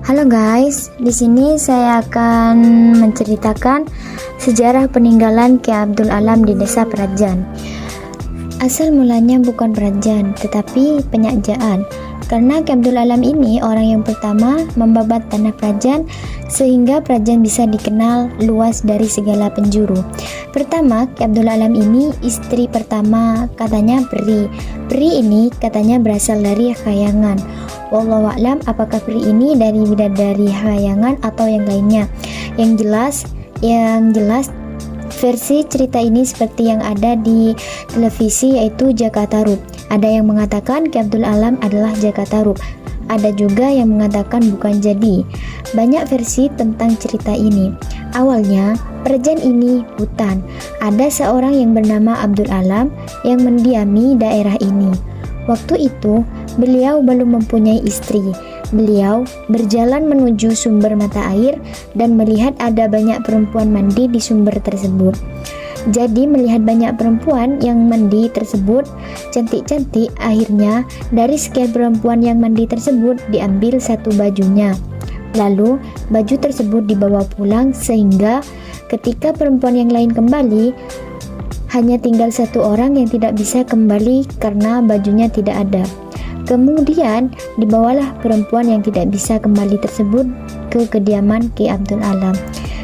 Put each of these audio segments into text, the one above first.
Halo guys, di sini saya akan menceritakan sejarah peninggalan Ki Abdul Alam di Desa Prajan. Asal mulanya bukan Prajan, tetapi Penyakjaan. Karena Ki Abdul Alam ini orang yang pertama membabat tanah Prajan, sehingga Prajan bisa dikenal luas dari segala penjuru. Pertama, Ki Abdul Alam ini istri pertama katanya Pri. Pri ini katanya berasal dari Khayangan. Wallahualam apakah Pri ini dari bidadari Khayangan atau yang lainnya. Yang jelas versi cerita ini seperti yang ada di televisi, yaitu Jaka Tarub. Ada yang mengatakan Ki Abdul Alam adalah Jaka Tarub. Ada juga yang mengatakan bukan jadi. Banyak versi tentang cerita ini. Awalnya, Prajan ini hutan. Ada seorang yang bernama Abdul Alam yang mendiami daerah ini. Waktu itu, beliau belum mempunyai istri. Beliau berjalan menuju sumber mata air dan melihat ada banyak perempuan mandi di sumber tersebut. Jadi melihat banyak perempuan yang mandi tersebut cantik-cantik, akhirnya dari sekian perempuan yang mandi tersebut diambil satu bajunya. Lalu baju tersebut dibawa pulang, sehingga ketika perempuan yang lain kembali, hanya tinggal satu orang yang tidak bisa kembali karena bajunya tidak ada. Kemudian dibawalah perempuan yang tidak bisa kembali tersebut ke kediaman Ki Abdul Alam.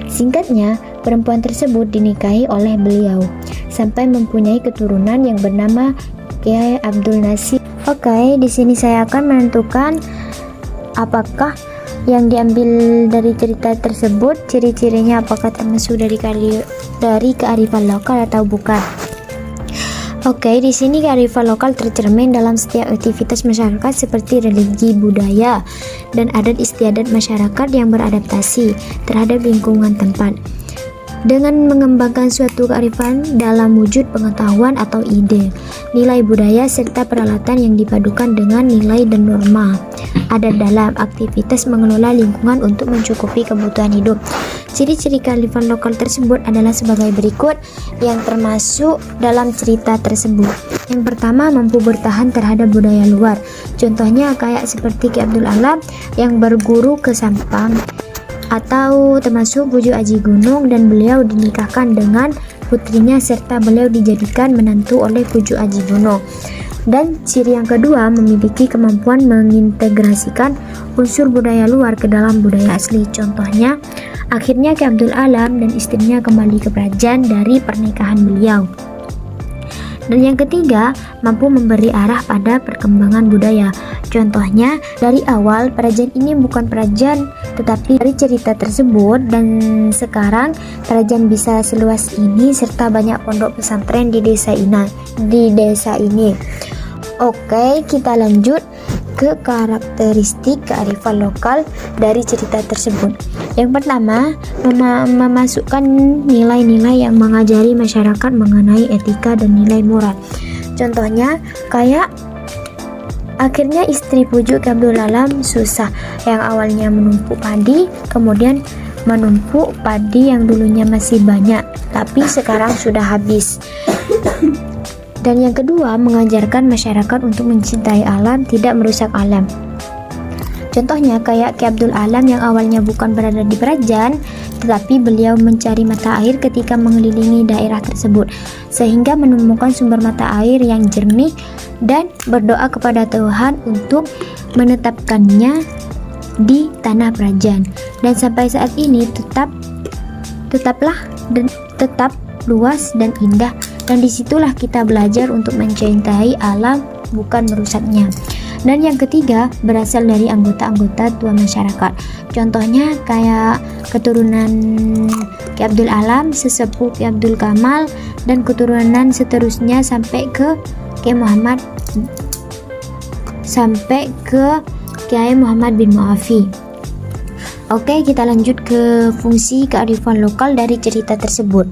Singkatnya, perempuan tersebut dinikahi oleh beliau sampai mempunyai keturunan yang bernama Kiai Abdul Nasir. Oke, di sini saya akan menentukan apakah yang diambil dari cerita tersebut, ciri-cirinya apakah termasuk dari kearifan lokal atau bukan. Oke, di sini kearifan lokal tercermin dalam setiap aktivitas masyarakat seperti religi, budaya, dan adat istiadat masyarakat yang beradaptasi terhadap lingkungan tempat. Dengan mengembangkan suatu kearifan dalam wujud pengetahuan atau ide, nilai budaya serta peralatan yang dipadukan dengan nilai dan norma ada dalam aktivitas mengelola lingkungan untuk mencukupi kebutuhan hidup. Ciri-ciri kearifan lokal tersebut adalah sebagai berikut yang termasuk dalam cerita tersebut. Yang pertama, mampu bertahan terhadap budaya luar. Contohnya kayak seperti Ki Abdul Alam yang berguru ke Sampang, atau termasuk Bujuk Aji Gunung dan beliau dinikahkan dengan putrinya serta beliau dijadikan menantu oleh Bujuk Aji Gunung. Dan ciri yang kedua, memiliki kemampuan mengintegrasikan unsur budaya luar ke dalam budaya asli. Contohnya, akhirnya Ki Abdul Alam dan istrinya kembali ke Prajan dari pernikahan beliau. Dan yang ketiga, mampu memberi arah pada perkembangan budaya. Contohnya, dari awal Prajan ini bukan Prajan, tetapi dari cerita tersebut dan sekarang Prajan bisa seluas ini serta banyak pondok pesantren di desa ini. Oke, kita lanjut ke karakteristik kearifan lokal dari cerita tersebut. Yang pertama, memasukkan nilai-nilai yang mengajari masyarakat mengenai etika dan nilai moral. Contohnya, kayak akhirnya istri Bujuk Ki Abdul Alam susah, yang awalnya menumpuk padi, kemudian menumpuk padi yang dulunya masih banyak, tapi sekarang sudah habis. Dan yang kedua, mengajarkan masyarakat untuk mencintai alam, tidak merusak alam. Contohnya kayak Ki Abdul Alam yang awalnya bukan berada di Prajan, tetapi beliau mencari mata air ketika mengelilingi daerah tersebut, sehingga menemukan sumber mata air yang jernih dan berdoa kepada Tuhan untuk menetapkannya di tanah Prajan. Dan sampai saat ini tetap luas dan indah, dan disitulah kita belajar untuk mencintai alam, bukan merusaknya. Dan yang ketiga, berasal dari anggota-anggota tua masyarakat. Contohnya kayak keturunan Ki Abdul Alam, sesepuh Ki Abdul Kamal, dan keturunan seterusnya sampai ke Kiai Muhammad bin Mu'afi. Oke, kita lanjut ke fungsi kearifan lokal dari cerita tersebut.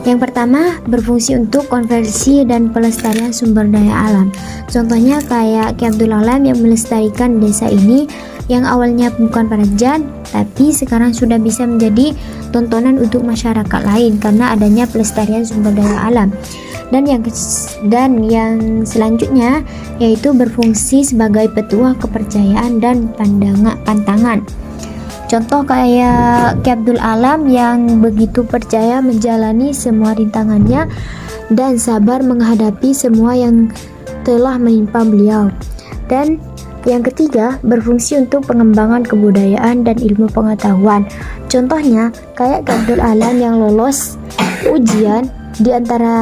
Yang pertama, berfungsi untuk konversi dan pelestarian sumber daya alam. Contohnya kayak Ki Abdul Alam yang melestarikan desa ini yang awalnya bukan Prajan, tapi sekarang sudah bisa menjadi tontonan untuk masyarakat lain karena adanya pelestarian sumber daya alam. Dan yang selanjutnya yaitu berfungsi sebagai petua kepercayaan dan pantangan. Contoh kayak Ki Abdul Alam yang begitu percaya menjalani semua rintangannya dan sabar menghadapi semua yang telah menimpa beliau. Dan yang ketiga, berfungsi untuk pengembangan kebudayaan dan ilmu pengetahuan. Contohnya kayak Ki Abdul Alam yang lolos ujian, di antara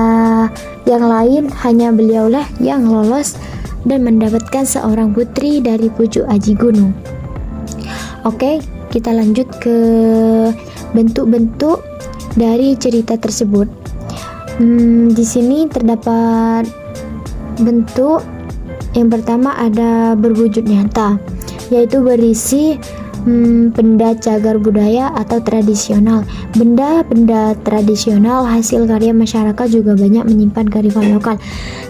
yang lain hanya beliaulah yang lolos dan mendapatkan seorang putri dari pucuk aji gunung. Oke, kita lanjut ke bentuk-bentuk dari cerita tersebut. Di sini terdapat bentuk yang pertama ada berwujud nyata, yaitu berisi benda cagar budaya atau tradisional. Benda-benda tradisional hasil karya masyarakat juga banyak menyimpan kearifan lokal,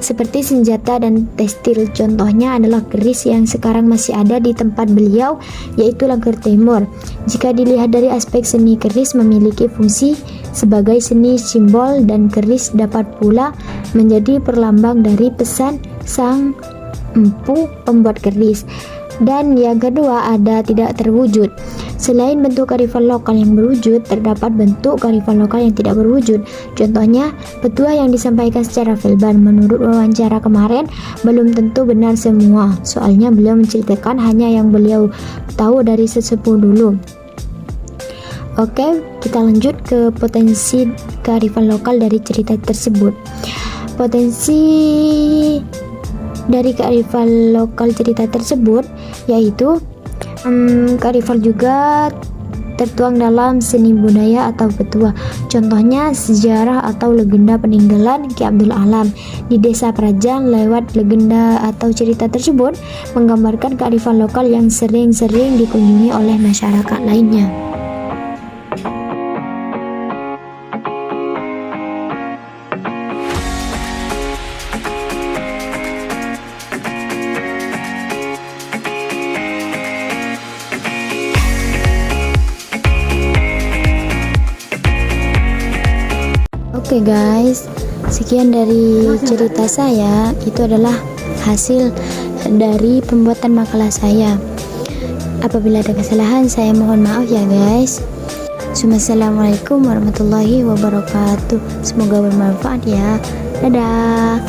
seperti senjata dan tekstil. Contohnya adalah keris yang sekarang masih ada di tempat beliau, yaitu Langker Timur. Jika dilihat dari aspek seni, keris memiliki fungsi sebagai seni simbol, dan keris dapat pula menjadi perlambang dari pesan sang empu pembuat keris. Dan yang kedua ada tidak terwujud. Selain bentuk kearifan lokal yang berwujud, terdapat bentuk kearifan lokal yang tidak berwujud. Contohnya, petua yang disampaikan secara verbal. Menurut wawancara kemarin, belum tentu benar semua. Soalnya beliau menceritakan hanya yang beliau tahu dari sesepuh dulu. Oke, kita lanjut ke potensi kearifan lokal dari cerita tersebut. Potensi dari kearifan lokal cerita tersebut yaitu kearifan juga tertuang dalam seni budaya atau petua. Contohnya sejarah atau legenda peninggalan Ki Abdul Alam di Desa Prajan. Lewat legenda atau cerita tersebut menggambarkan kearifan lokal yang sering-sering dikunjungi oleh masyarakat lainnya. Oke guys, sekian dari cerita saya. Itu adalah hasil dari pembuatan makalah saya. Apabila ada kesalahan, saya mohon maaf ya guys. Assalamualaikum warahmatullahi wabarakatuh. Semoga bermanfaat ya. Dadah.